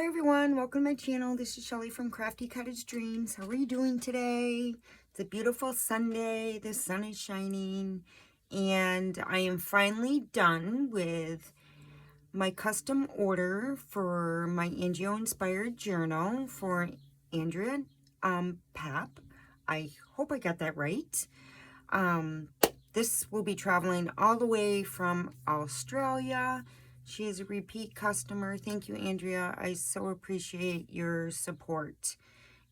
Hi everyone, welcome to my channel. This is Shelly from Crafty Cottage Dreams. How are you doing today? It's a beautiful Sunday. The sun is shining and I am finally done with my custom order for my Angio inspired journal for Andrea Pap. I hope I got that right. This will be traveling all the way from Australia. She is a repeat customer. Thank you, Andrea. I so appreciate your support.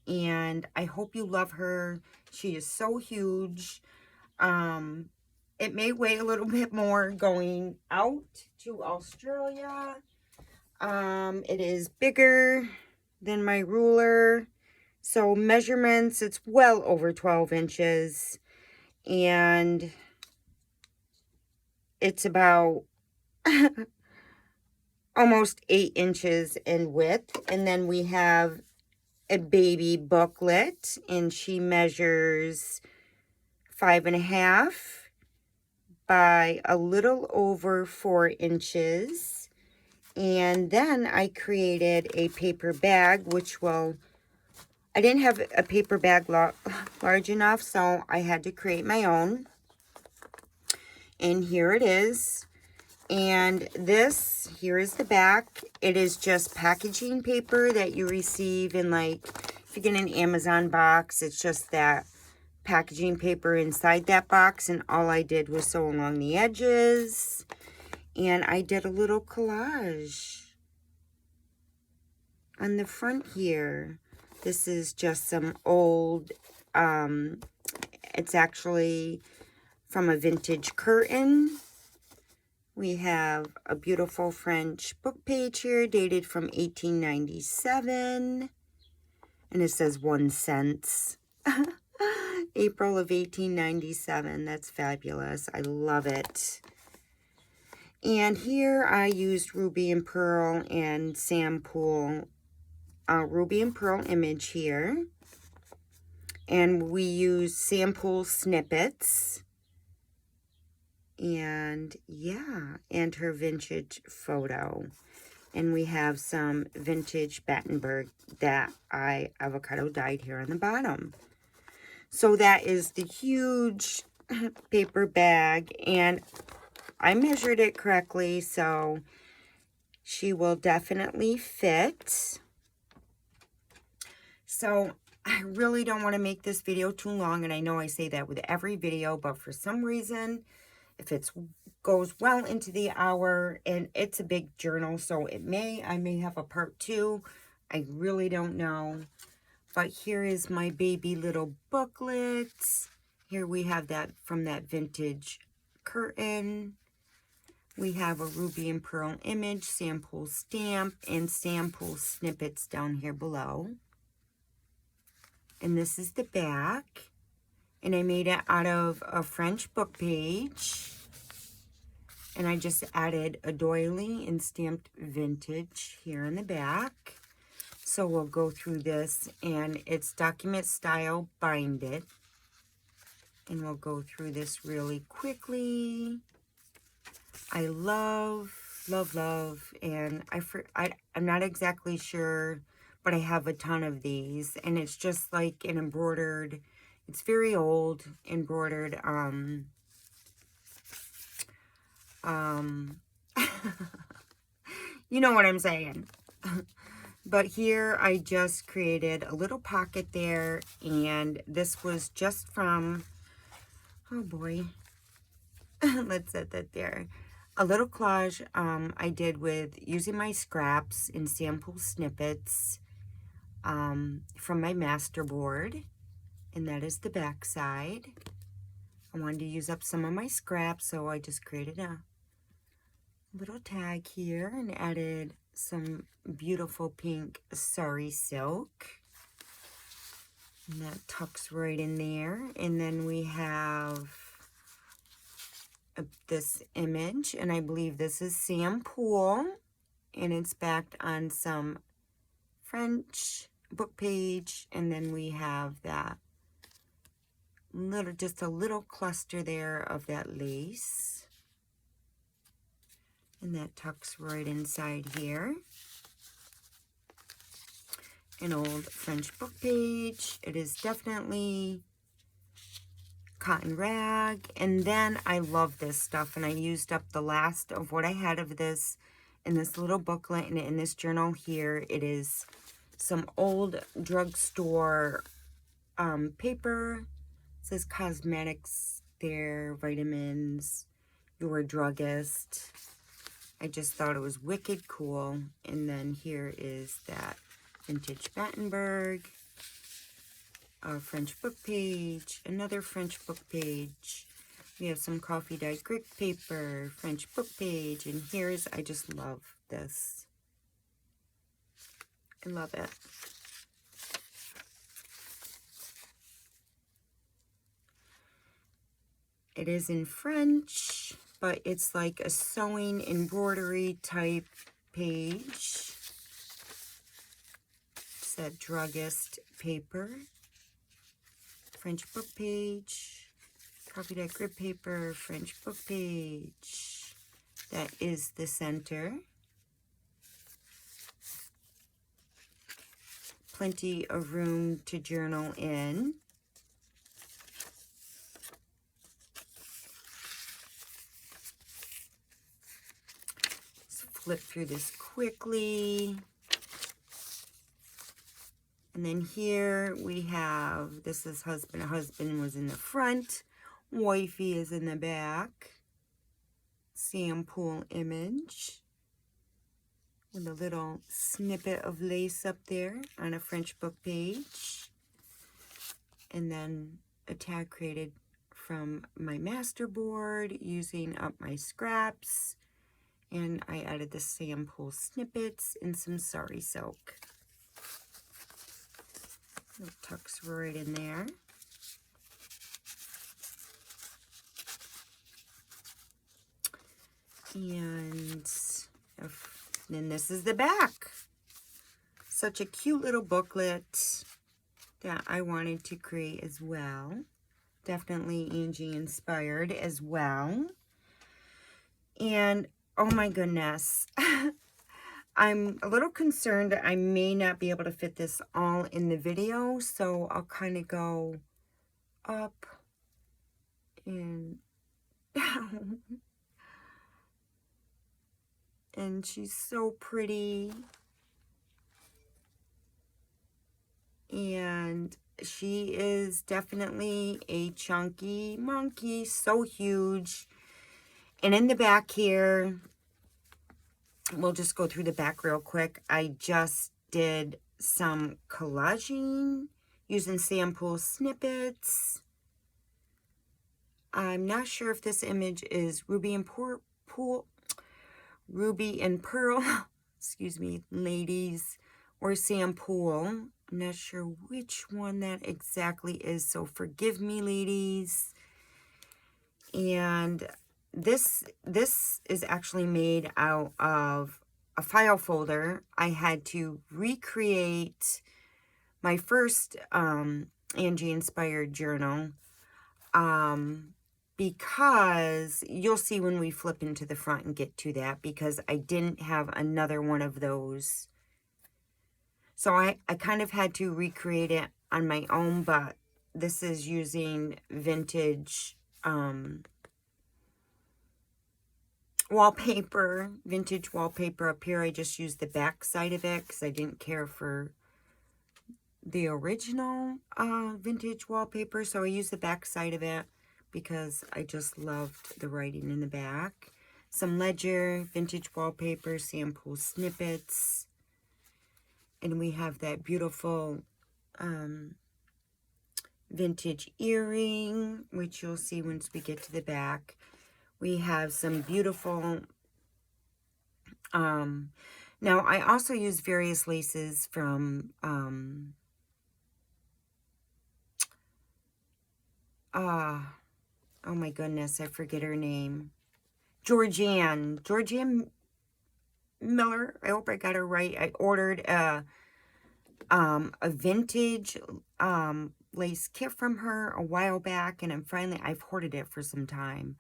And I hope you love her. She is so huge. It may weigh a little bit more going out to Australia. It is bigger than my ruler. So measurements, it's well over 12 inches. And it's about almost 8 inches in width. And then we have a baby booklet, and she measures 5.5 by a little over 4 inches. And then I created a paper bag, which will, I didn't have a paper bag large enough, so I had to create my own. And here it is. And this, here is the back. It is just packaging paper that you receive in, like, if you get an Amazon box, it's just that packaging paper inside that box. And all I did was sew along the edges. And I did a little collage on the front here. This is just some old, it's actually from a vintage curtain. We have a beautiful French book page here dated from 1897. And it says 1 cent. April of 1897. That's fabulous. I love it. And here I used Ruby and Pearl and SamPoole Ruby and Pearl image here. And we used SamPoole snippets. And yeah, and her vintage photo. And we have some vintage Battenberg that I avocado dyed here on the bottom. So that is the huge paper bag, and I measured it correctly, so she will definitely fit. So I really don't want to make this video too long, and I know I say that with every video, but for some reason, if it goes well into the hour, and it's a big journal, so I may have a part 2. I really don't know. But here is my baby little booklet. Here we have that from that vintage curtain. We have a Ruby and Pearl image, SamPoole stamp, and SamPoole snippets down here below. And this is the back. And I made it out of a French book page. And I just added a doily and stamped vintage here in the back. So we'll go through this, and it's document style binded. And we'll go through this really quickly. I love, love, love. And I'm not exactly sure, but I have a ton of these. And it's just like an embroidered, it's very old, embroidered, you know what I'm saying. But here I just created a little pocket there, and this was just from, oh boy, let's set that there. A little collage I did with using my scraps in SamPoole snippets from my masterboard, and that is the back side. I wanted to use up some of my scraps, so I just created a little tag here and added some beautiful pink sari silk. And that tucks right in there. And then we have this image, and I believe this is SamPoole, and it's backed on some French book page. And then we have that little, just a little cluster there of that lace. And that tucks right inside here. an old French book page. It is definitely cotton rag. And then I love this stuff, and I used up the last of what I had of this in this little booklet, and in this journal here, it is some old drugstore paper. It says cosmetics there, vitamins, your druggist. I just thought it was wicked cool. And then here is that vintage Battenberg, a French book page, another French book page. We have some coffee dyed grit paper, French book page, and here's, I just love this. I love it. It is in French, but it's like a sewing embroidery type page. It's that druggist paper. French book page, coffee dyed grit paper, French book page. That is the center. Plenty of room to journal in. Let's flip through this quickly. And then here we have, this is husband. Husband was in the front. Wifey is in the back. SamPoole image. With a little snippet of lace up there on a French book page. And then a tag created from my master board using up my scraps. And I added the SamPoole snippets and some sari silk. It tucks right in there. And then this is the back. Such a cute little booklet that I wanted to create as well. Definitely Angie inspired as well. And oh my goodness. I'm a little concerned that I may not be able to fit this all in the video, so I'll kind of go up and down. And she's so pretty. And she is definitely a chunky monkey, so huge. And in the back here, we'll just go through the back real quick. I just did some collaging using SamPoole snippets. I'm not sure if this image is Ruby and Pearl, excuse me, ladies, or SamPoole. I'm not sure which one that exactly is, so forgive me, ladies. And this is actually made out of a file folder. I had to recreate my first Angie inspired journal because you'll see when we flip into the front and get to that, because I didn't have another one of those. So I kind of had to recreate it on my own, but this is using vintage wallpaper, vintage wallpaper up here. I just used the back side of it because I didn't care for the original vintage wallpaper. So I used the back side of it because I just loved the writing in the back. Some ledger, vintage wallpaper, SamPoole snippets. And we have that beautiful vintage earring, which you'll see once we get to the back. We have some beautiful, now I also use various laces from, oh my goodness, I forget her name. Georgianne Miller. I hope I got her right. I ordered a vintage lace kit from her a while back, and I've hoarded it for some time,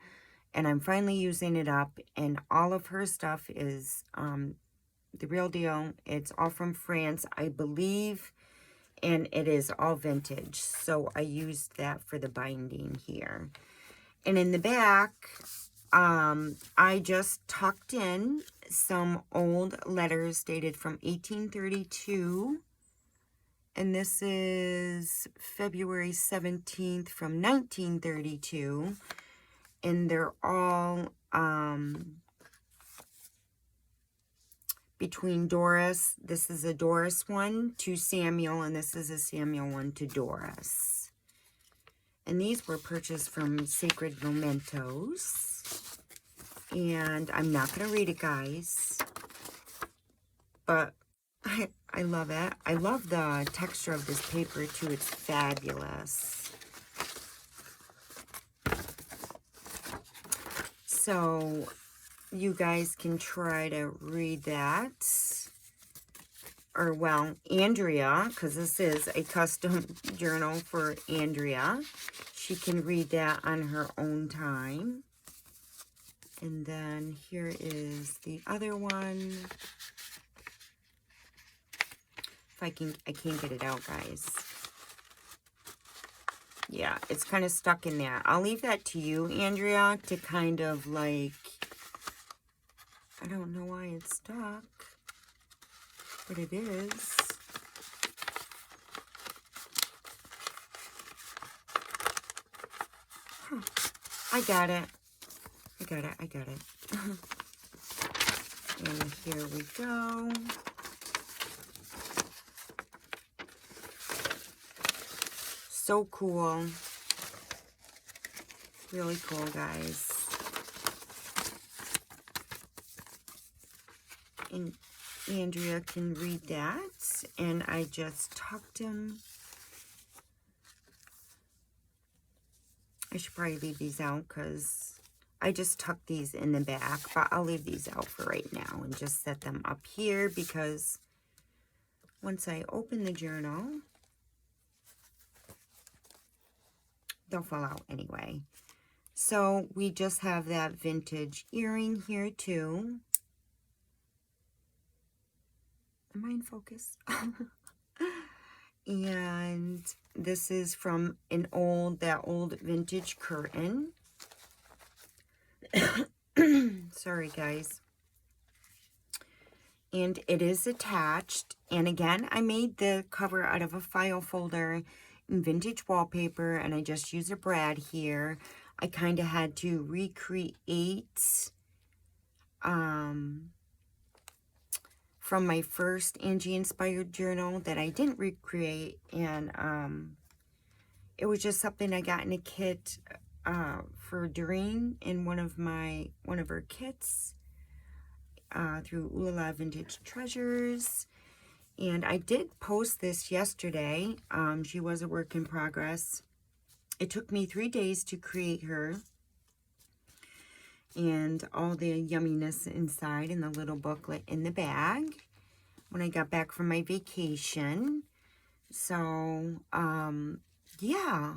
and I'm finally using it up, and all of her stuff is the real deal. It's all from France. I believe and it is all vintage. So I used that for the binding here. And in the back, I just tucked in some old letters dated from 1832. And this is February 17th from 1932. And they're all between Doris. This is a Doris one to Samuel, and this is a Samuel one to Doris. And these were purchased from Sacred Mementos. And I'm not going to read it, guys. But I love it. I love the texture of this paper, too. It's fabulous. So you guys can try to read that. Or, well, Andrea, because this is a custom journal for Andrea. She can read that on her own time. And then here is the other one. If I can't get it out, guys. Yeah, it's kind of stuck in there. I'll leave that to you, Andrea, to kind of like, I don't know why it's stuck, but it is. Huh. I got it. I got it. And here we go. So cool. Really cool, guys. And Andrea can read that. And I just tucked him. I should probably leave these out because I just tucked these in the back. But I'll leave these out for right now and just set them up here because once I open the journal, they'll fall out anyway. So we just have that vintage earring here too. Am I in focus? And this is from that old vintage curtain. Sorry, guys. And it is attached. And again, I made the cover out of a file folder in vintage wallpaper, and I just used a brad here. I kind of had to recreate from my first Angie inspired journal that I didn't recreate, and it was just something I got in a kit for Doreen in one of her kits through Ooh La La Vintage Treasures. And I did post this yesterday. She was a work in progress. It took me 3 days to create her. And all the yumminess inside and the little booklet in the bag when I got back from my vacation. So, yeah.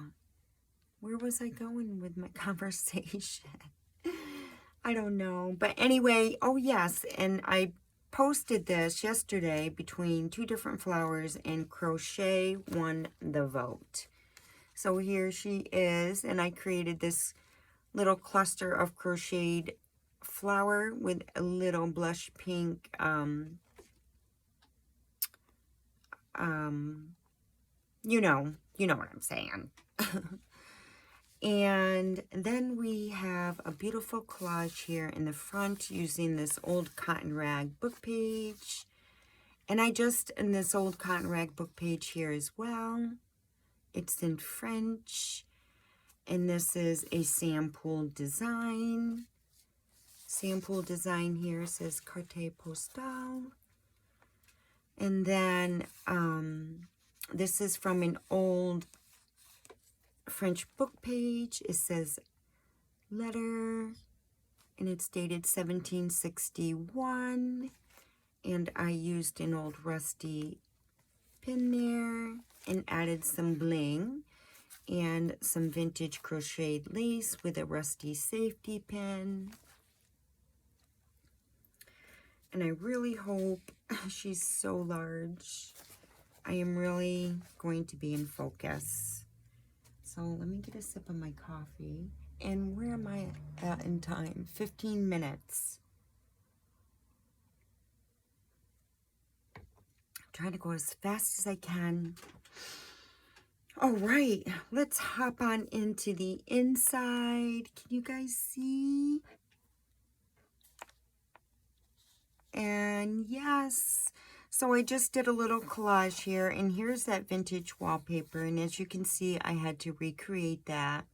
Where was I going with my conversation? I don't know. But anyway, oh yes, and I posted this yesterday between 2 different flowers, and crochet won the vote. So here she is, and I created this little cluster of crocheted flower with a little blush pink you know what I'm saying. And then we have a beautiful collage here in the front using this old cotton rag book page. And in this old cotton rag book page here as well. It's in French. And this is a SamPoole design. SamPoole design here says Carte Postale. And then this is from an old French book page. It says letter, and it's dated 1761. And I used an old rusty pin there and added some bling and some vintage crocheted lace with a rusty safety pin. And I really hope, she's so large, I am really going to be in focus. So let me get a sip of my coffee. And where am I at in time? 15 minutes. I'm trying to go as fast as I can. All right, let's hop on into the inside. Can you guys see? And yes, so I just did a little collage here, and here's that vintage wallpaper. And as you can see, I had to recreate that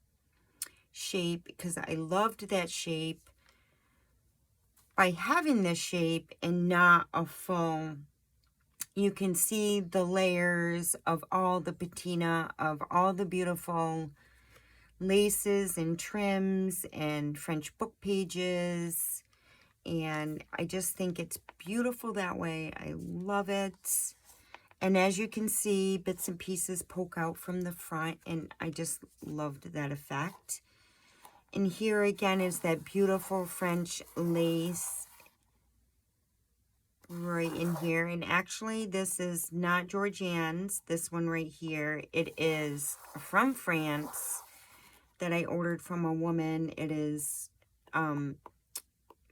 shape because I loved that shape. By having this shape and not a foam, you can see the layers of all the patina, of all the beautiful laces and trims and French book pages. And I just think it's beautiful that way. I love it. And as you can see, bits and pieces poke out from the front, and I just loved that effect. And here again is that beautiful French lace right in here. And actually, this is not Georgianne's, this one right here. It is from France that I ordered from a woman. It is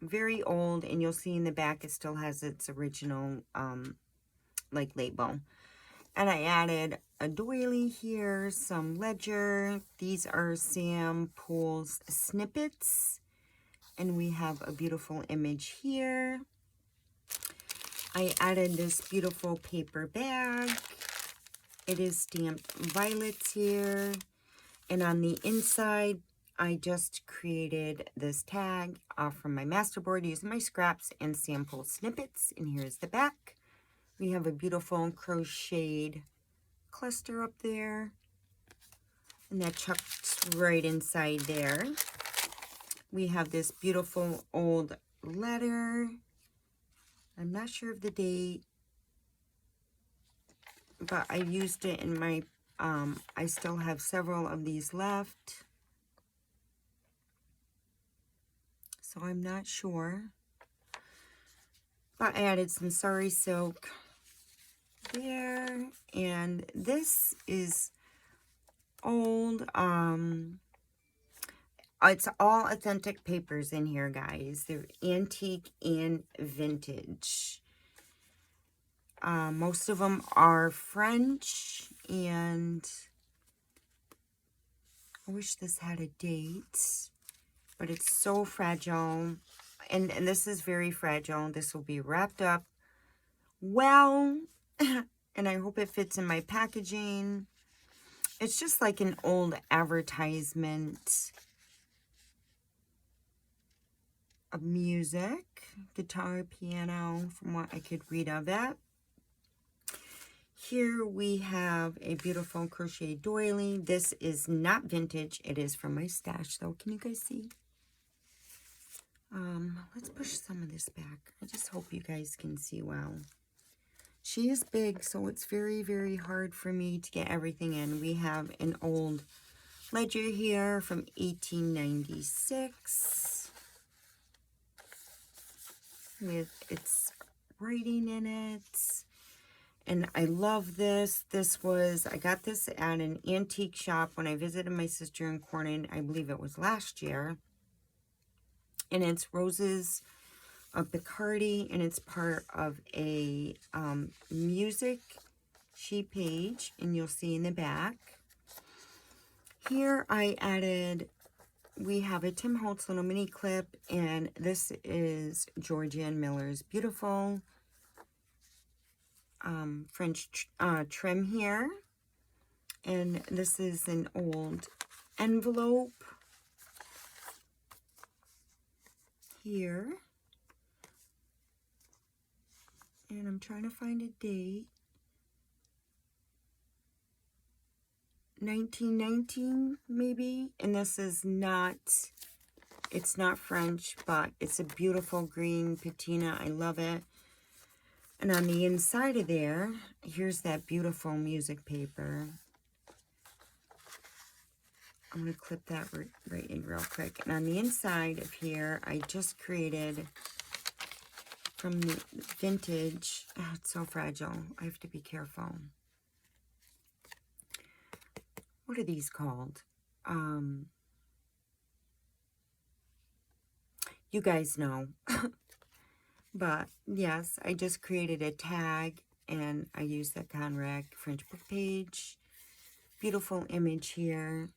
very old, and you'll see in the back it still has its original like label. And I added a doily here, some ledger. These are SamPoole's snippets, and we have a beautiful image here. I added this beautiful paper bag. It is stamped violets here, and on the inside I just created this tag off from my masterboard using my scraps and SamPoole snippets. And here's the back. We have a beautiful crocheted cluster up there, and that chucks right inside there. We have this beautiful old letter. I'm not sure of the date, but I used it in my, I still have several of these left. So I'm not sure. But I added some sari silk there. And this is old, it's all authentic papers in here, guys. They're antique and vintage. Most of them are French, and I wish this had a date, but it's so fragile. And this is very fragile. This will be wrapped up well, and I hope it fits in my packaging. It's just like an old advertisement of music, guitar, piano, from what I could read of it. Here we have a beautiful crochet doily. This is not vintage. It is from my stash, though. Can you guys see? Let's push some of this back. I just hope you guys can see well. She is big, so it's very, very hard for me to get everything in. We have an old ledger here from 1896 with its writing in it. And I love this. I got this at an antique shop when I visited my sister in Corning. I believe it was last year. And it's Roses of Picardy, and it's part of a music sheet page, and you'll see in the back. Here I added, we have a Tim Holtz little mini clip, and this is Georgianne Miller's beautiful French trim here. And this is an old envelope here. And I'm trying to find a date. 1919 maybe. And this is not, it's not French, but it's a beautiful green patina. I love it. And on the inside of there, here's that beautiful music paper. I'm going to clip that right in real quick. And on the inside of here, I just created from the vintage. Oh, it's so fragile. I have to be careful. what are these called? You guys know. But yes, I just created a tag and I used the Conrad French book page. Beautiful image here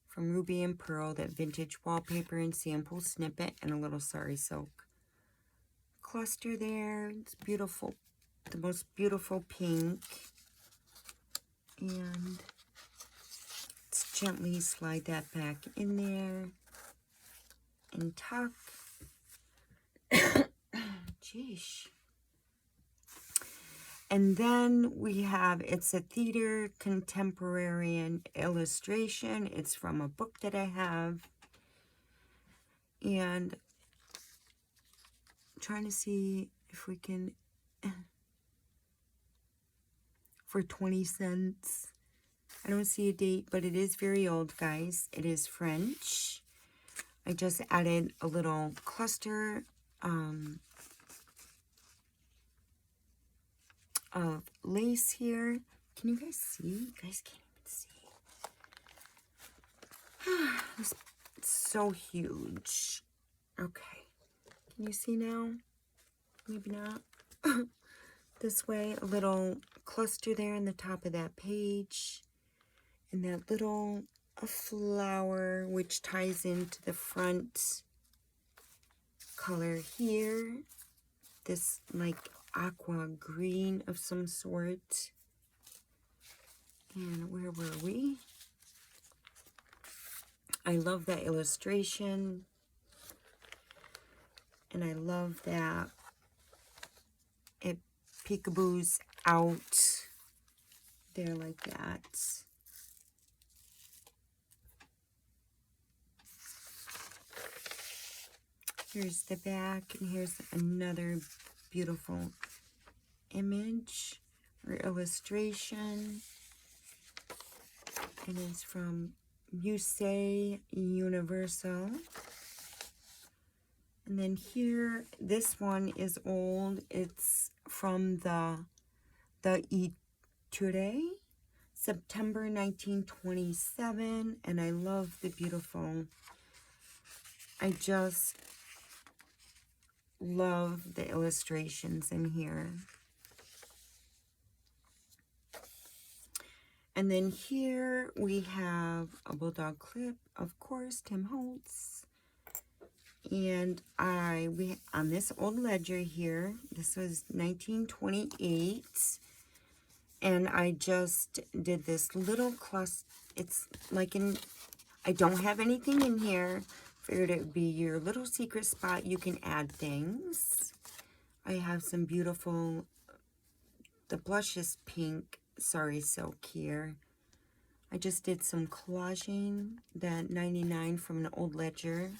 from Ruby and Pearl, that vintage wallpaper and SamPoole snippet, and a little sari silk cluster there. It's beautiful, the most beautiful pink. And let's gently slide that back in there and tuck. Jeez. And then we have, it's a theater contemporary illustration. It's from a book that I have. And I'm trying to see if we can, for 20 cents. I don't see a date, but it is very old, guys. It is French. I just added a little cluster of lace here. Can you guys see? You guys can't even see. It's so huge. Okay. Can you see now? Maybe not. This way, a little cluster there in the top of that page. And that little flower, which ties into the front color here. This like aqua green of some sort. And where were we? I love that illustration. And I love that it peekaboos out there like that. Here's the back, and here's another beautiful image or illustration. And it's from Musée Universal. And then here, this one is old. It's from the Etude, September 1927. And I love the beautiful, I just love the illustrations in here. And then here we have a bulldog clip, of course, Tim Holtz. And we on this old ledger here, this was 1928, and I just did this little cluster. It's like I don't have anything in here. Figured it would be your little secret spot. You can add things. I have some beautiful, the blushes pink sari silk here. I just did some collaging, that 99 from an old ledger,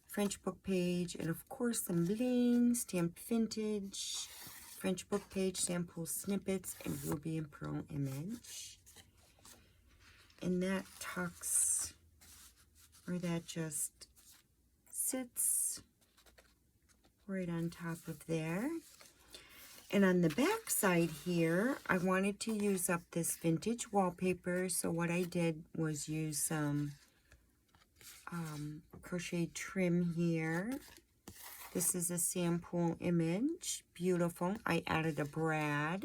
French book page, and of course some bling, stamped vintage, French book page, SamPoole snippets, and Ruby and Pearl image. And that tucks, or that just sits right on top of there. And on the back side here, I wanted to use up this vintage wallpaper, so what I did was use some crochet trim here. This is a SamPoole image, beautiful. I added a brad,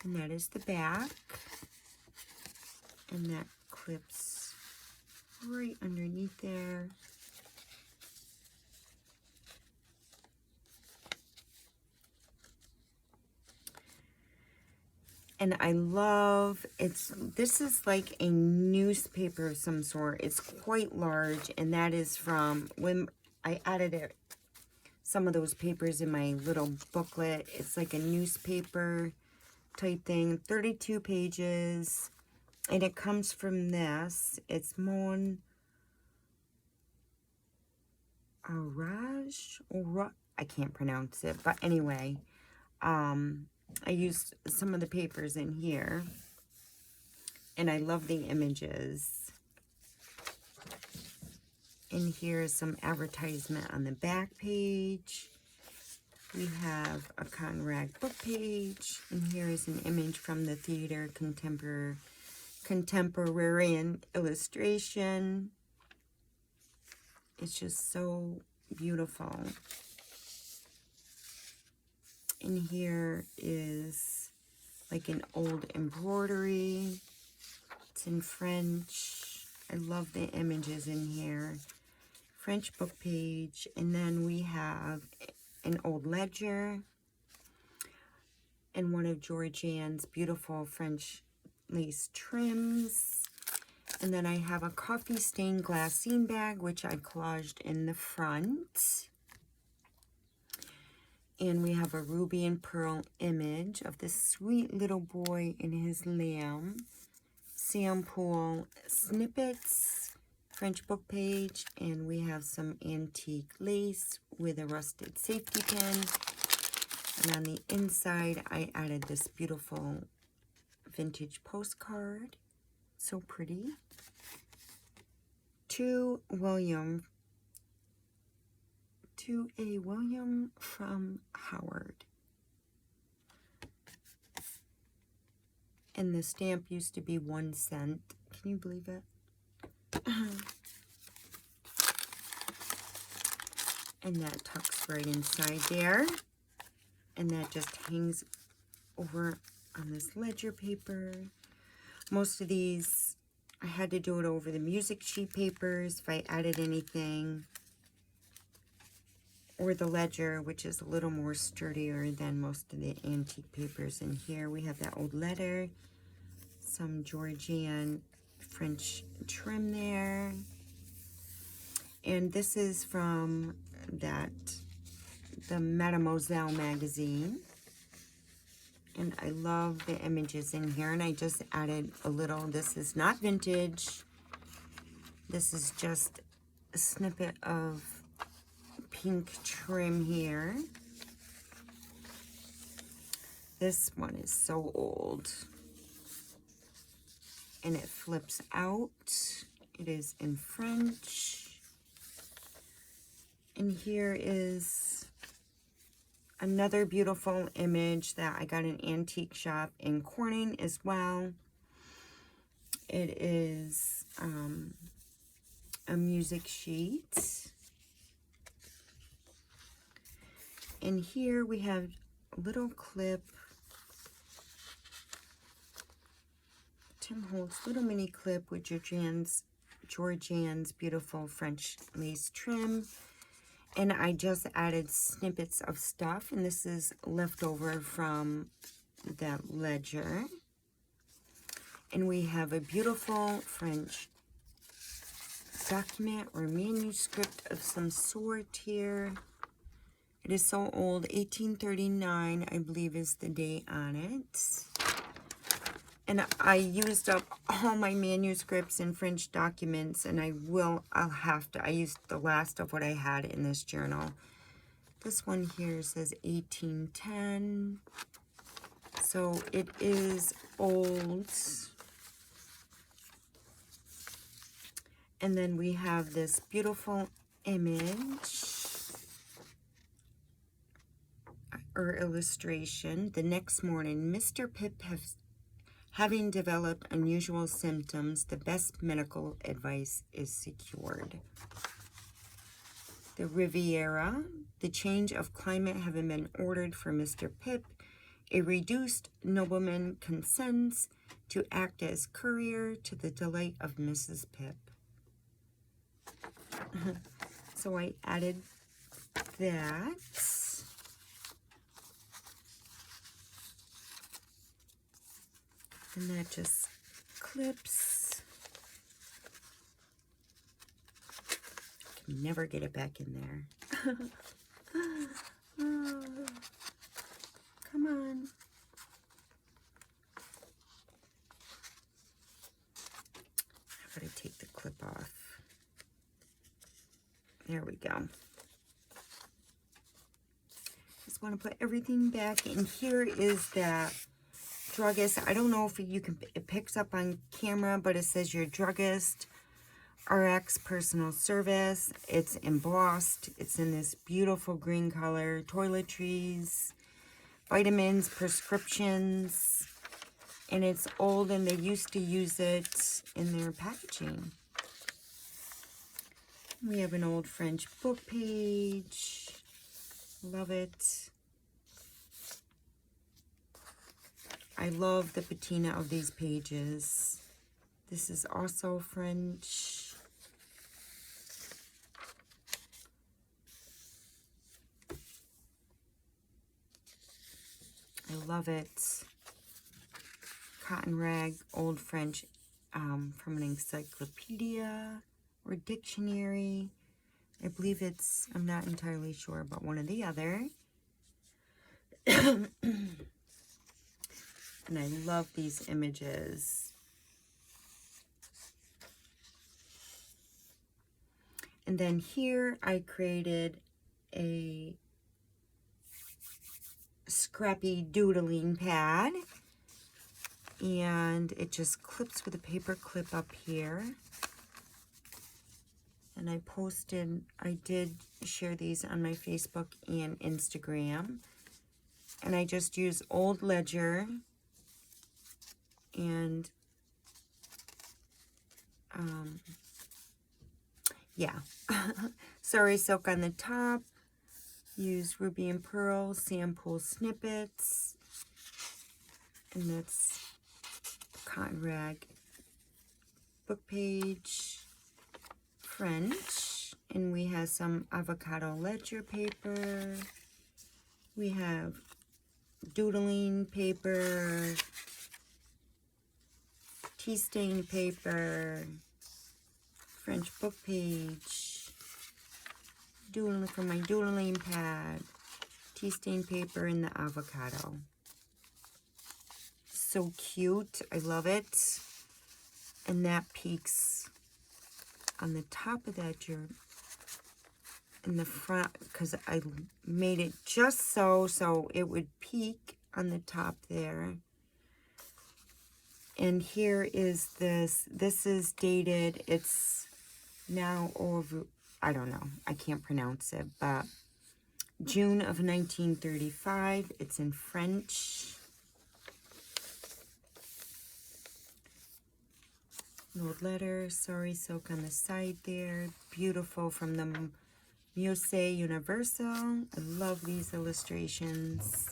and that is the back, and that clips right underneath there. And I love, this is like a newspaper of some sort. It's quite large, and that is from when I added some of those papers in my little booklet. It's like a newspaper type thing, 32 pages, and it comes from this. It's Mon Araj, or I can't pronounce it, but anyway, I used some of the papers in here, and I love the images. And here's some advertisement on the back page. We have a Conrad book page, and here is an image from the theater contemporary and illustration. It's just so beautiful. And here is like an old embroidery. It's in French. I love the images in here. French book page. And then we have an old ledger and one of Georgianne's beautiful French lace trims. And then I have a coffee stained glassine bag, which I collaged in the front. And we have a ruby and pearl image of this sweet little boy and his lamb. SamPoole snippets, French book page, and we have some antique lace with a rusted safety pin. And on the inside, I added this beautiful vintage postcard. So pretty. To a William from Howard. And the stamp used to be 1 cent. Can you believe it? And that tucks right inside there. And that just hangs over on this ledger paper. Most of these, I had to do it over the music sheet papers if I added anything. Or the ledger, which is a little more sturdier than most of the antique papers. And here we have that old letter. Some Georgianne French trim there. And this is from the Mademoiselle magazine. And I love the images in here. And I just added a little, this is not vintage. This is just a snippet of pink trim here. This one is so old. And it flips out. It is in French. And here is another beautiful image that I got in antique shop in Corning as well. It is a music sheet. And here we have a little clip. Tim Holtz little mini clip with Georgianne's beautiful French lace trim. And I just added snippets of stuff. And this is leftover from that ledger. And we have a beautiful French document or manuscript of some sort here. It is so old, 1839, I believe is the date on it. And I used up all my manuscripts and French documents, and I used the last of what I had in this journal. This one here says 1810. So it is old. And then we have this beautiful image or illustration. The next morning, Mr. Pip having developed unusual symptoms, the best medical advice is secured. The Riviera, the change of climate having been ordered for Mr. Pip, a reduced nobleman consents to act as courier to the delight of Mrs. Pip. So I added that. And that just clips. Can never get it back in there. Oh, come on. How about I take the clip off? There we go. Just want to put everything back. And here is that druggist. I don't know if it picks up on camera, but it says your druggist, RX personal service. It's embossed. It's in this beautiful green color. Toiletries, vitamins, prescriptions. And it's old, and they used to use it in their packaging. We have an old French book page. Love it. I love the patina of these pages. This is also French. I love it. Cotton rag, old French, from an encyclopedia or dictionary. I believe it's, I'm not entirely sure, but one or the other. And I love these images. And then here I created a scrappy doodling pad. And it just clips with a paper clip up here. And I did share these on my Facebook and Instagram. And I just use old ledger and yeah. Sorry silk on the top. Use Ruby and Pearl SamPoole snippets. And that's cotton rag book page, French, and we have some avocado ledger paper. We have doodling paper, tea stain paper, French book page, doodling for my doodling pad, tea stain paper, and the avocado. So cute. I love it. And that peaks on the top of that in the front, because I made it just so it would peak on the top there. And here is this is dated, it's now over, I don't know, I can't pronounce it, but June of 1935. It's in French. Old letter, sorry silk on the side there. Beautiful, from the Musée Universal. I love these illustrations.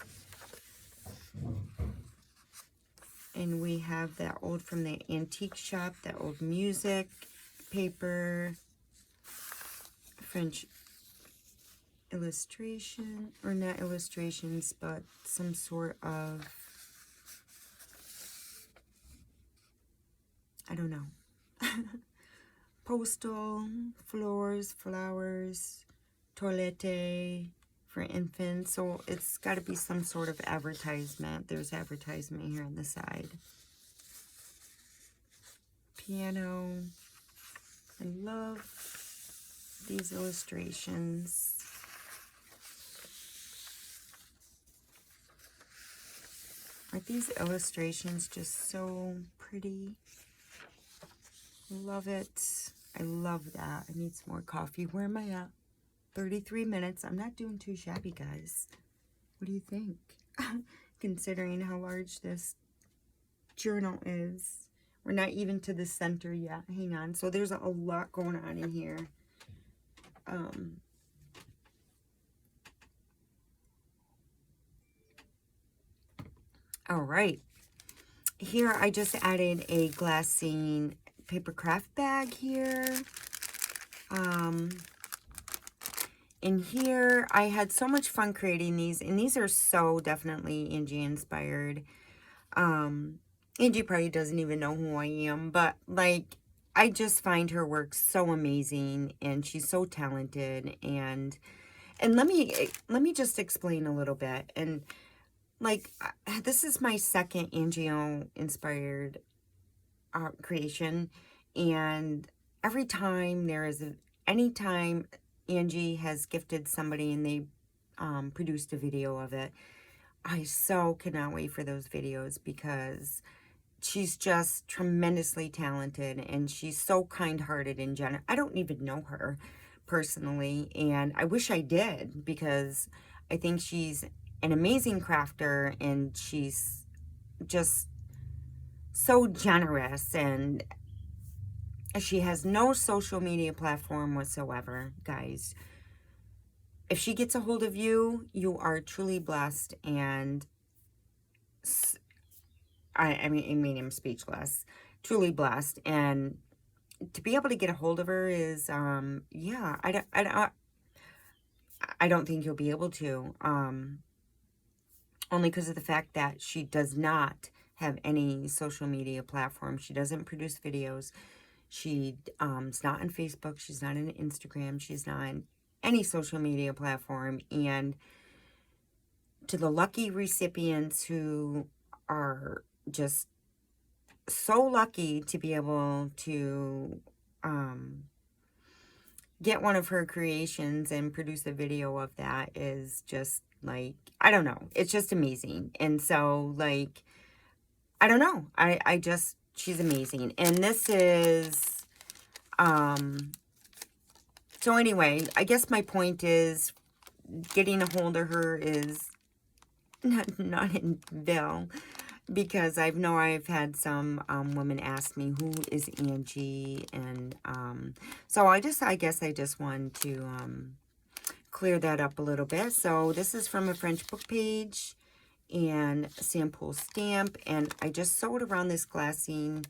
And we have that old, from the antique shop, that old music paper, French illustration, or not illustrations, but some sort of, I don't know. Postal, flowers, toilette for infants. So it's got to be some sort of advertisement. There's advertisement here on the side. Piano. I love these illustrations. Aren't these illustrations just so pretty? Love it. I love that. I need some more coffee. Where am I at? 33 minutes. I'm not doing too shabby, guys. What do you think? Considering how large this journal is. We're not even to the center yet. Hang on. So there's a lot going on in here. All right. Here I just added a glassine paper craft bag here. In here, I had so much fun creating these, and these are so definitely Angie inspired. Angie probably doesn't even know who I am, but like, I just find her work so amazing, and she's so talented. And let me just explain a little bit. And like, this is my second Angio inspired creation, and every time anytime Angie has gifted somebody and they produced a video of it, I so cannot wait for those videos, because she's just tremendously talented, and she's so kind-hearted and generous. I don't even know her personally, and I wish I did, because I think she's an amazing crafter, and she's just so generous, and she has no social media platform whatsoever, guys. If she gets a hold of you, you are truly blessed, and I mean, I'm speechless. Truly blessed, and to be able to get a hold of her is, yeah, I don't think you'll be able to, only because of the fact that she does not have any social media platform. She doesn't produce videos. She's not on Facebook. She's not on Instagram. She's not on any social media platform. And to the lucky recipients who are just so lucky to be able to get one of her creations and produce a video of that is just like, I don't know. It's just amazing. And so, like, I don't know. I just, she's amazing. And this is, so anyway, I guess my point is getting a hold of her is not in Bill, because I know I've had some women ask me, who is Angie? And so I guess I just wanted to clear that up a little bit. So this is from a French book page and SamPoole stamp, and I just sewed around this glassine,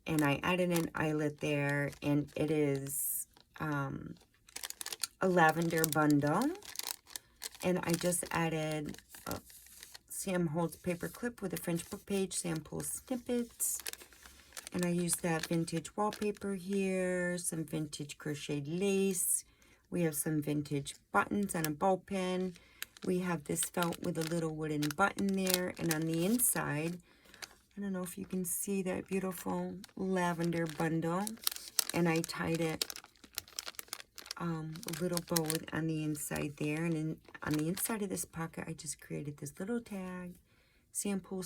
and I added an eyelet there, and it is a lavender bundle, and I just added Sam Holt's paper clip with a French book page, SamPoole snippets, and I used that vintage wallpaper here, some vintage crocheted lace. We have some vintage buttons and a ball pen. We have this felt with a little wooden button there, and on the inside, I don't know if you can see that beautiful lavender bundle, and I tied it a little bow on the inside there, and then on the inside of this pocket, I just created this little tag, SamPoole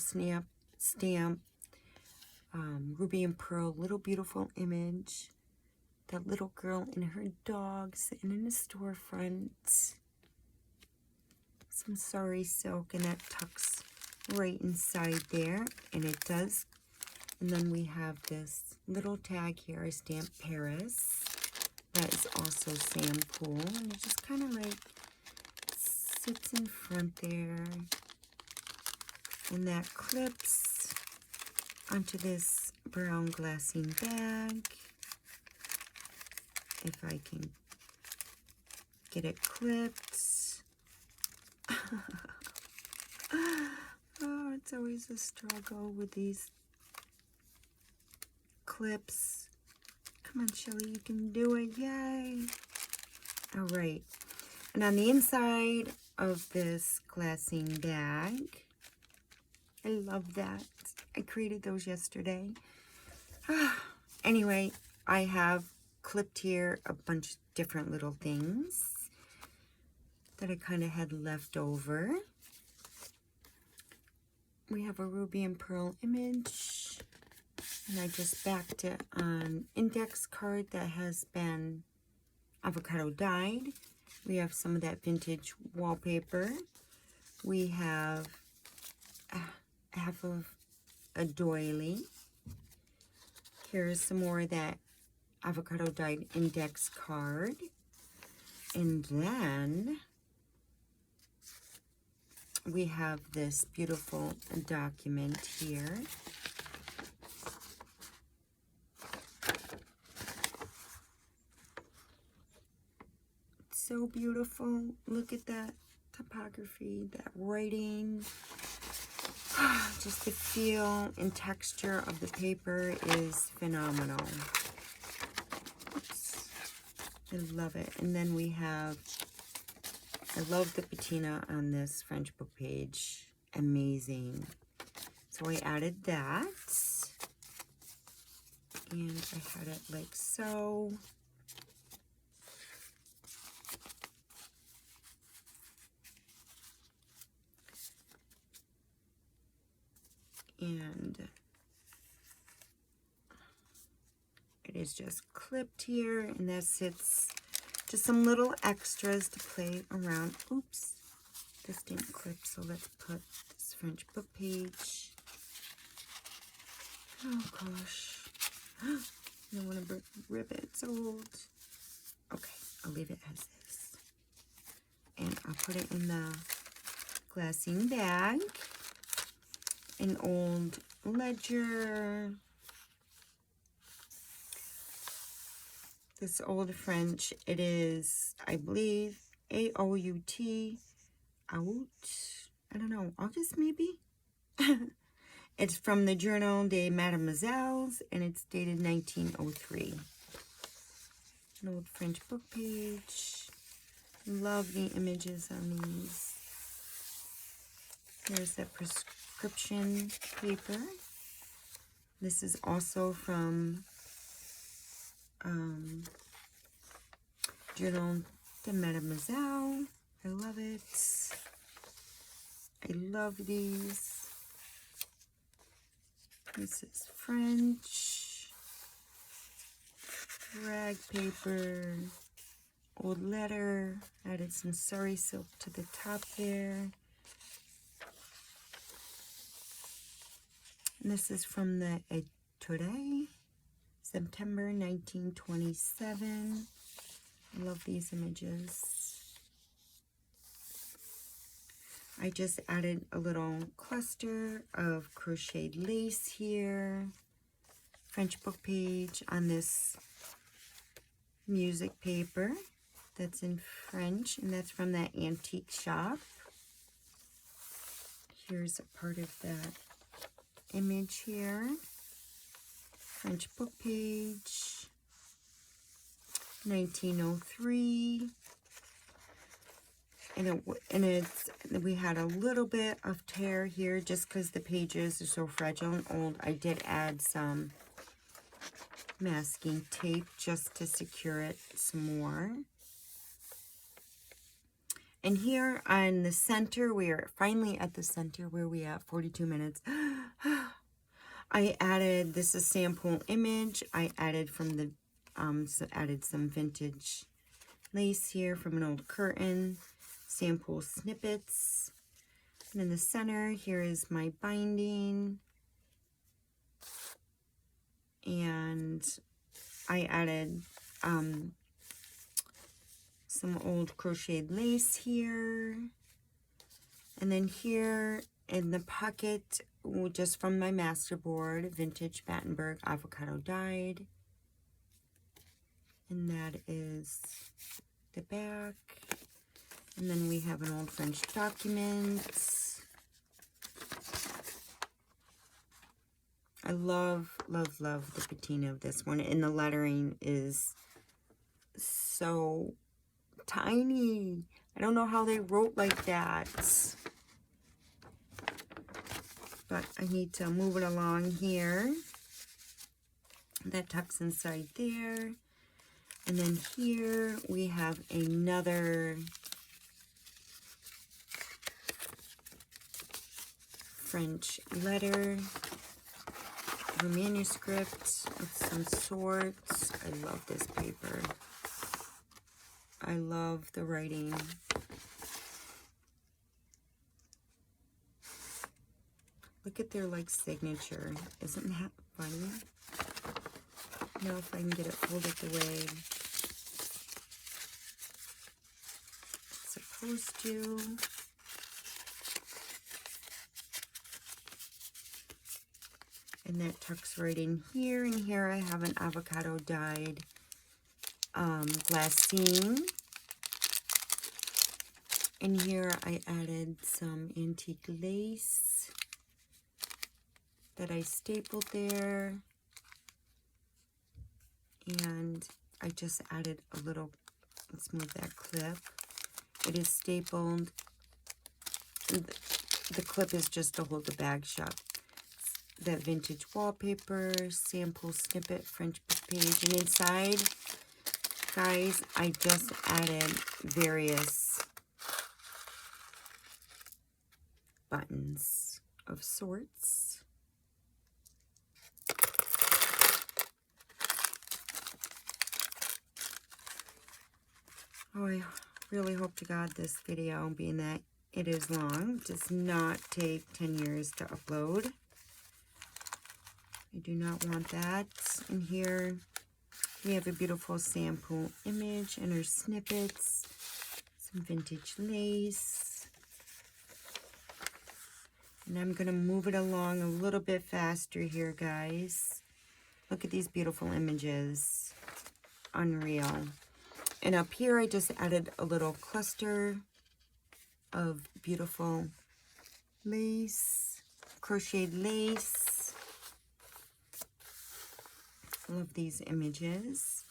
stamp, Ruby and Pearl, little beautiful image, that little girl and her dog sitting in the storefront, some sari silk, and that tucks right inside there, and it does. And then we have this little tag here, I stamped Paris. That is also SamPoole, and it just kind of like sits in front there, and that clips onto this brown glassine bag. If I can get it clipped. Oh, it's always a struggle with these clips. Come on, Shelly, you can do it. Yay. All right. And on the inside of this glassine bag, I love that. I created those yesterday. Anyway, I have clipped here a bunch of different little things that I kind of had left over. We have a Ruby and Pearl image, and I just backed it on index card that has been avocado dyed. We have some of that vintage wallpaper. We have half of a doily. Here's some more of that avocado dyed index card. And then we have this beautiful document here. It's so beautiful. Look at that typography, that writing. Just the feel and texture of the paper is phenomenal. Oops. I love it. And then we have, I love the patina on this French book page. Amazing. So I added that. And I had it like so. And it is just clipped here, and that sits just some little extras to play around. Oops, this didn't clip, so let's put this French book page Oh gosh. I don't want to rip it. It's old. Okay, I'll leave it as is. And I'll put it in the glassine bag. An old ledger. This old French, it is, I believe, A-O-U-T, out. I don't know, August maybe? It's from the Journal des Mademoiselles, and it's dated 1903. An old French book page. Love the images on these. Here's the prescription paper. This is also from Journal de Mademoiselle. I love it. I love these. This is French. Rag paper. Old letter. Added some sari silk to the top there. And this is from the Today, September 1927. I love these images. I just added a little cluster of crocheted lace here. French book page on this music paper that's in French, and that's from that antique shop. Here's a part of that image here. French book page, 1903. And we had a little bit of tear here just because the pages are so fragile and old. I did add some masking tape just to secure it some more. And here on the center, we are finally at the center where we at 42 minutes. I added, this is SamPoole image. I added from the, added some vintage lace here from an old curtain. SamPoole snippets. And in the center, here is my binding. And I added some old crocheted lace here. And then here in the pocket, just from my masterboard, vintage Battenberg avocado dyed. And that is the back. And then we have an old French document. I love, love, love the patina of this one. And the lettering is so tiny. I don't know how they wrote like that. But I need to move it along here. That tucks inside there. And then here we have another French letter, a manuscript of some sorts. I love this paper. I love the writing. Look at their like signature. Isn't that funny? Now if I can get it folded the way it's supposed to. And that tucks right in here. And here I have an avocado dyed glassine. And here I added some antique lace that I stapled there. And I just added a little, let's move that clip. It is stapled. The clip is just to hold the bag shut. That vintage wallpaper, SamPoole snippet, French book page. And inside, guys, I just added various buttons of sorts. Oh, I really hope to God this video, being that it is long, does not take 10 years to upload. I do not want that. And here we have a beautiful SamPoole image and her snippets, some vintage lace. And I'm going to move it along a little bit faster here, guys. Look at these beautiful images. Unreal. And up here, I just added a little cluster of beautiful lace, crocheted lace. Love these images.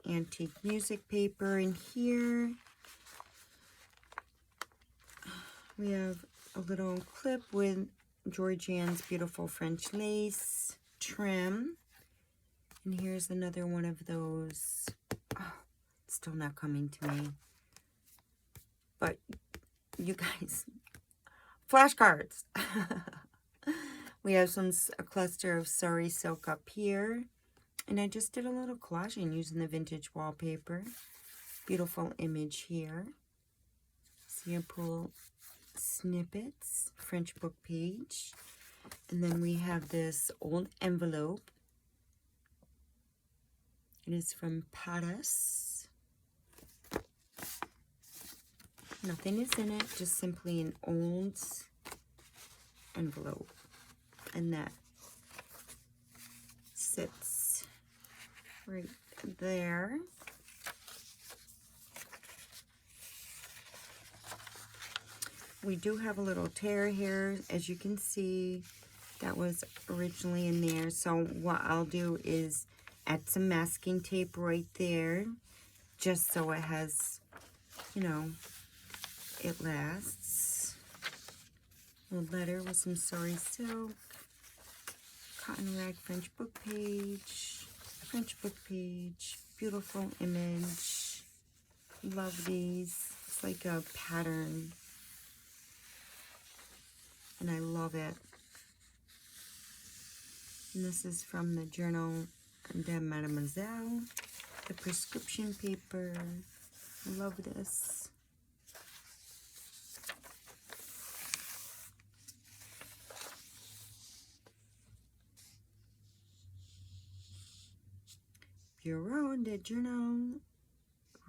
Antique music paper in here. We have a little clip with Georgianne's beautiful French lace trim. And here's another one of those. Oh, it's still not coming to me. But you guys, flashcards. We have a cluster of sari silk up here. And I just did a little collaging using the vintage wallpaper. Beautiful image here. SamPoole snippets, French book page. And then we have this old envelope. It is from Paris. Nothing is in it, just simply an old envelope. And that sits right there. We do have a little tear here, as you can see, that was originally in there. So what I'll do is add some masking tape right there, just so it has, you know, it lasts. A little letter with some sari silk, cotton rag French book page, beautiful image. Love these. It's like a pattern, and I love it. And this is from the Journal de Mademoiselle, the prescription paper. Love this. Bureau de Journal,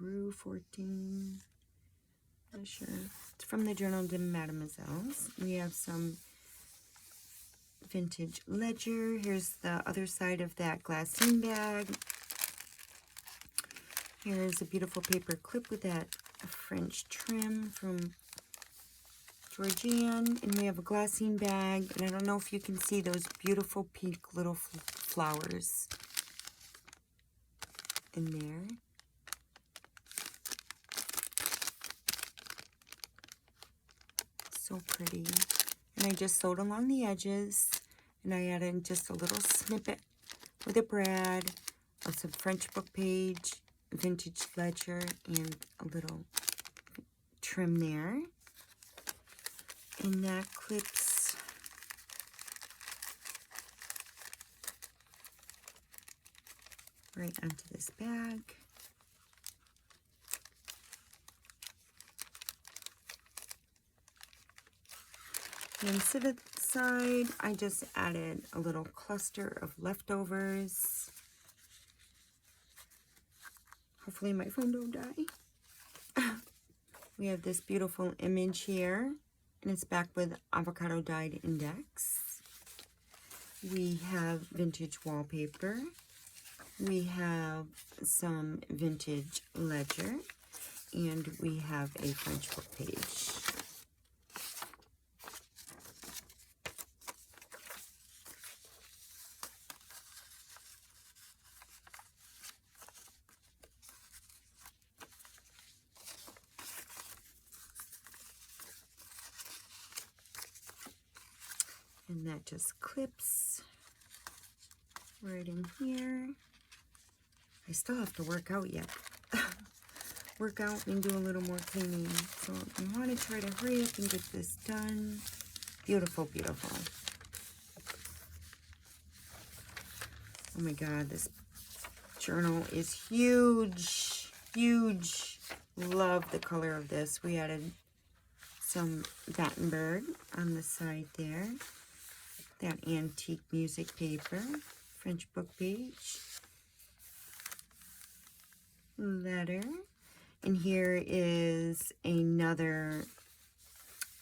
Rue 14. Not sure. It's from the Journal de Mademoiselles. We have some vintage ledger. Here's the other side of that glassine bag. Here's a beautiful paper clip with that French trim from Georgianne. And we have a glassine bag. And I don't know if you can see those beautiful pink little flowers in there. So pretty. And I just sewed along the edges, and I added just a little snippet with a brad of some French book page, vintage ledger, and a little trim there. And that clips right onto this bag. And to the side, I just added a little cluster of leftovers. Hopefully my phone don't die. We have this beautiful image here, and it's backed with avocado dyed index. We have vintage wallpaper. We have some vintage ledger, and we have a French book page. And that just clips right in here. I still have to work out yet. Work out and do a little more cleaning. So I want to try to hurry up and get this done. Beautiful, beautiful. Oh my God, this journal is huge, huge. Love the color of this. We added some Battenberg on the side there. that antique music paper, French book page, letter, and here is another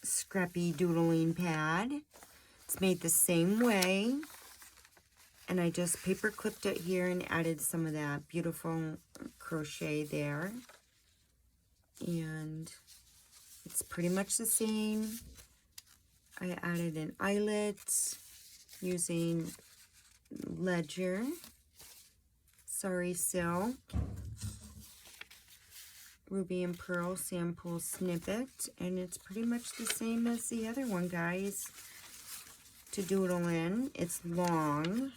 scrappy doodling pad. It's made the same way, and I just paper clipped it here and added some of that beautiful crochet there, and it's pretty much the same. I added an eyelet using Ledger Sorry Silk, Ruby and Pearl SamPoole snippet, and it's pretty much the same as the other one, guys, to doodle in. It's long.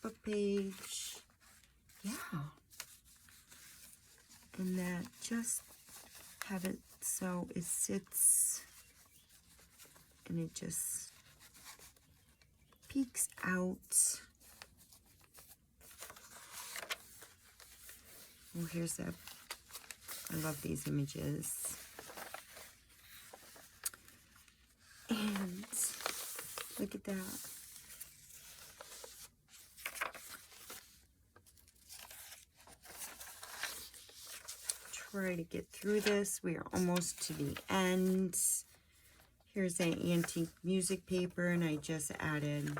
Book page. Yeah. And that just have it so it sits and it just peeks out. Oh, here's that. I love these images. And look at that. Try to get through this. We are almost to the end. Here's an antique music paper, and I just added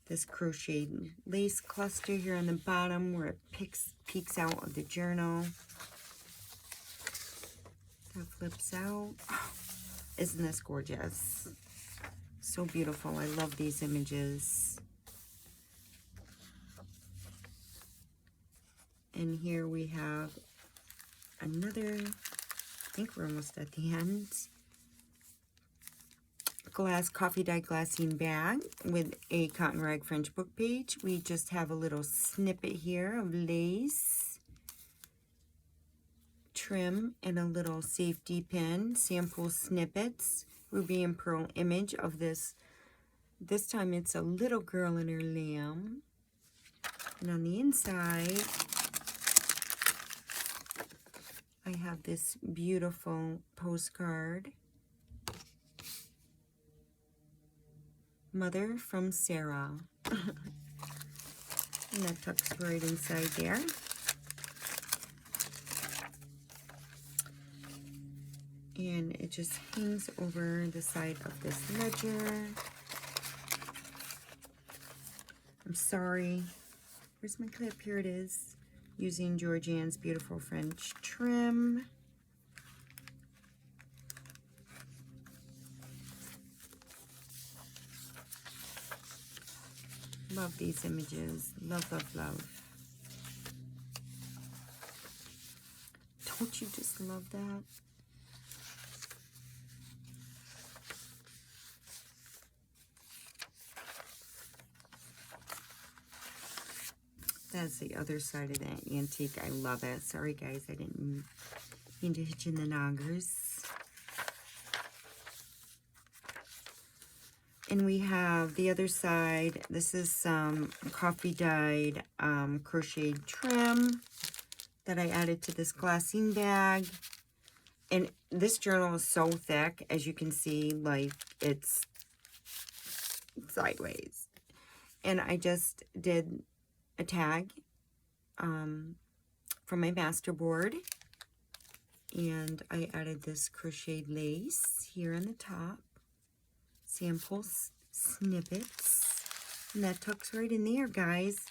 this crocheted lace cluster here on the bottom where it peeks out of the journal. That flips out. Oh, isn't this gorgeous? So beautiful. I love these images. And here we have another, I think we're almost at the end, glass coffee dye glassine bag with a cotton rag French book page. We just have a little snippet here of lace trim and a little safety pin, SamPoole snippets, Ruby and Pearl image of this. This time it's a little girl and her lamb. And on the inside, I have this beautiful postcard. Mother from Sarah. And that tucks right inside there. And it just hangs over the side of this ledger. I'm sorry. Where's my clip? Here it is. Using Georgianne's beautiful French trim. Love these images. Love, love, love. Don't you just love that? That's the other side of that antique. I love it. Sorry, guys. I didn't mean to hit you in the noggers. And we have the other side. This is some coffee dyed crocheted trim that I added to this glassine bag. And this journal is so thick, as you can see, like it's sideways. And I just did a tag from my masterboard. And I added this crocheted lace here on the top. SamPoole snippets, and that tucks right in there, guys.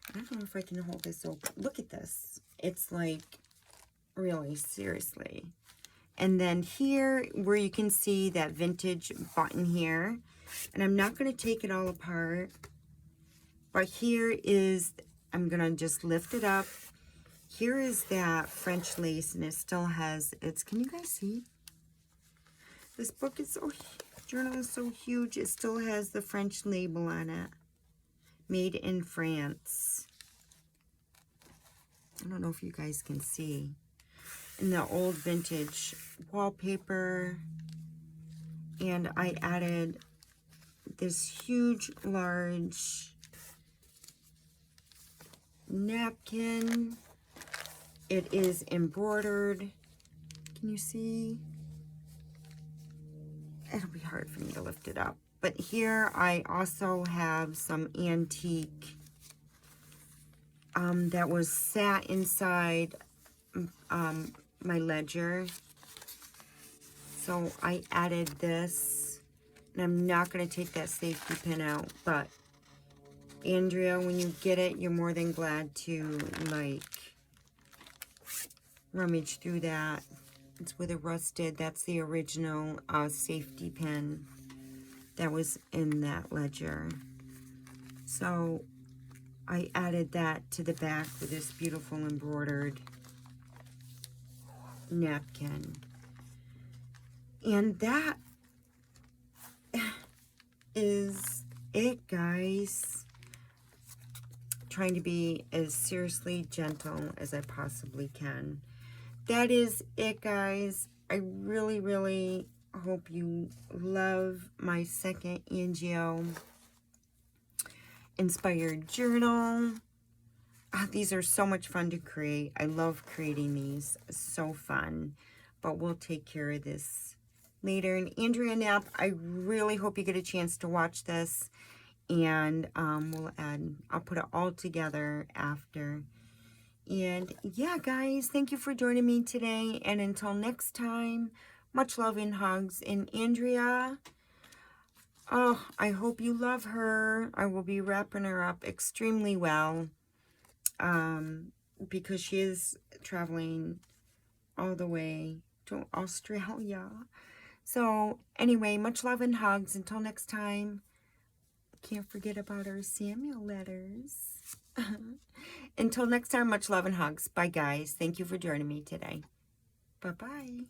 I don't know if I can hold this open. Look at this. It's like, really, seriously. And then here, where you can see that vintage button here, and I'm not going to take it all apart, but here is, I'm going to just lift it up. Here is that French lace, and it still has, can you guys see? This book is so journal is so huge, it still has the French label on it. Made in France. I don't know if you guys can see. And the old vintage wallpaper. And I added this huge, large napkin. It is embroidered. Can you see? it'll be hard for me to lift it up. But here I also have some antique that was sat inside my ledger. So I added this, and I'm not going to take that safety pin out, but Andrea, when you get it, you're more than glad to, like, rummage through that. It's with a rusted, that's the original safety pin that was in that ledger. So I added that to the back with this beautiful embroidered napkin. And that is it, guys. Trying to be as seriously gentle as I possibly can. That is it, guys. I really, really hope you love my second Angio inspired journal. These are so much fun to create. I love creating these. It's so fun. But we'll take care of this later. And Andrea Nap, I really hope you get a chance to watch this. And I'll put it all together after. And yeah, guys, thank you for joining me today. And until next time, much love and hugs. And Andrea, oh, I hope you love her. I will be wrapping her up extremely well because she is traveling all the way to Australia. So anyway, much love and hugs. Until next time, can't forget about our Samuel letters. Until next time, much love and hugs. Bye, guys. Thank you for joining me today. Bye-bye.